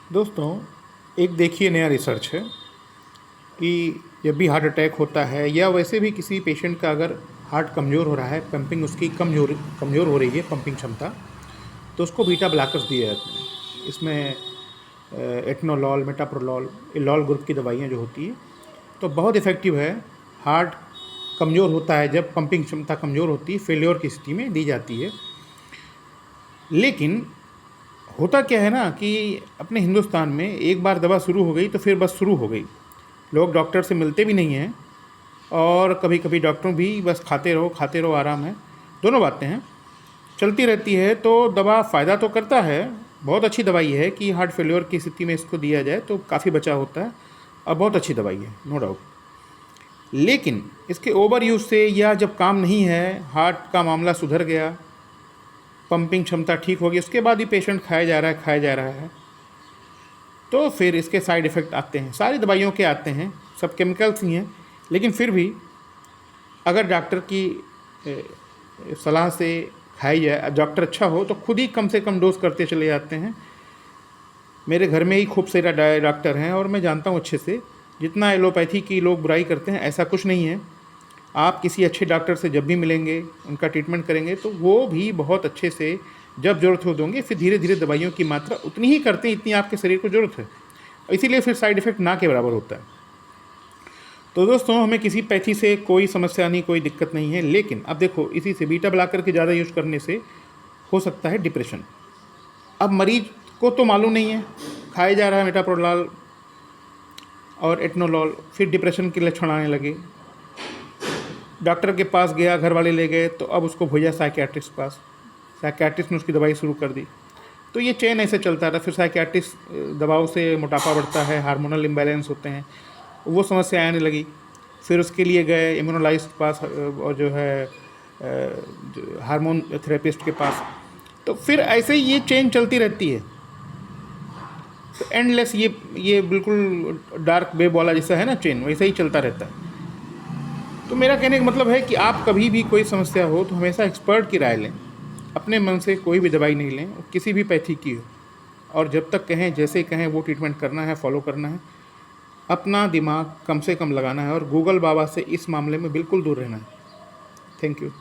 दोस्तों, एक देखिए नया रिसर्च है कि जब भी हार्ट अटैक होता है या वैसे भी किसी पेशेंट का अगर हार्ट कमज़ोर हो रहा है, पंपिंग उसकी कमज़ोर हो रही है, पंपिंग क्षमता, तो उसको बीटा ब्लॉकर्स दिए जाते हैं। इसमें एटनोलॉल, मेटाप्रोलॉल, इलॉल ग्रुप की दवाइयाँ जो होती है, तो बहुत इफ़ेक्टिव है। हार्ट कमज़ोर होता है, जब पंपिंग क्षमता कमज़ोर होती है, फेल्योर की स्थिति में दी जाती है। लेकिन होता क्या है ना कि अपने हिंदुस्तान में एक बार दवा शुरू हो गई तो फिर बस शुरू हो गई। लोग डॉक्टर से मिलते भी नहीं हैं और कभी कभी डॉक्टरों भी बस खाते रहो आराम है। दोनों बातें हैं, चलती रहती है। तो दवा फ़ायदा तो करता है, बहुत अच्छी दवाई है कि हार्ट फेल्योर की स्थिति में इसको दिया जाए तो काफ़ी बचाव होता है और बहुत अच्छी दवाई है, नो डाउट। लेकिन इसके ओवर यूज़ से या जब काम नहीं है, हार्ट का मामला सुधर गया, पंपिंग क्षमता ठीक होगी, उसके बाद ही पेशेंट खाया जा रहा है, तो फिर इसके साइड इफ़ेक्ट आते हैं। सारी दवाइयों के आते हैं, सब केमिकल्स ही हैं। लेकिन फिर भी अगर डॉक्टर की सलाह से खाई जाए, डॉक्टर अच्छा हो तो खुद ही कम से कम डोज करते चले जाते हैं। मेरे घर में ही खूब सारे डॉक्टर हैं और मैं जानता हूँ अच्छे से। जितना एलोपैथी की लोग बुराई करते हैं, ऐसा कुछ नहीं है। आप किसी अच्छे डॉक्टर से जब भी मिलेंगे, उनका ट्रीटमेंट करेंगे, तो वो भी बहुत अच्छे से जब ज़रूरत हो दोगे, फिर धीरे धीरे दवाइयों की मात्रा उतनी ही करते हैं इतनी आपके शरीर को ज़रूरत है। इसीलिए फिर साइड इफ़ेक्ट ना के बराबर होता है। तो दोस्तों, हमें किसी पैथी से कोई समस्या नहीं, कोई दिक्कत नहीं है। लेकिन अब देखो, इसी से बीटा ब्लॉकर के ज़्यादा यूज़ करने से हो सकता है डिप्रेशन। अब मरीज को तो मालूम नहीं है, खाया जा रहा है मेटाप्रोलॉल और एटनोलॉल, फिर डिप्रेशन के लक्षण आने लगे। डॉक्टर के पास गया, घर वाले ले गए, तो अब उसको भेजा साइकियाट्रिस्ट के पास। साइकियाट्रिस्ट ने उसकी दवाई शुरू कर दी। तो ये चेन ऐसे चलता रहा। फिर साइकियाट्रिस्ट दवाओं से मोटापा बढ़ता है, हार्मोनल इम्बैलेंस होते हैं, वो समस्या आने लगी। फिर उसके लिए गए इम्यूनोलॉजिस्ट के पास और जो है हार्मोन थेरेपिस्ट के पास। तो फिर ऐसे ही ये चेन चलती रहती है। तो एंडलेस ये बिल्कुल डार्क वेब वाला जैसा है ना चेन, वैसा ही चलता रहता है। तो मेरा कहने का मतलब है कि आप कभी भी कोई समस्या हो तो हमेशा एक्सपर्ट की राय लें। अपने मन से कोई भी दवाई नहीं लें, किसी भी पैथी की हो। और जब तक कहें, जैसे कहें, वो ट्रीटमेंट करना है, फॉलो करना है। अपना दिमाग कम से कम लगाना है और गूगल बाबा से इस मामले में बिल्कुल दूर रहना है। Thank you.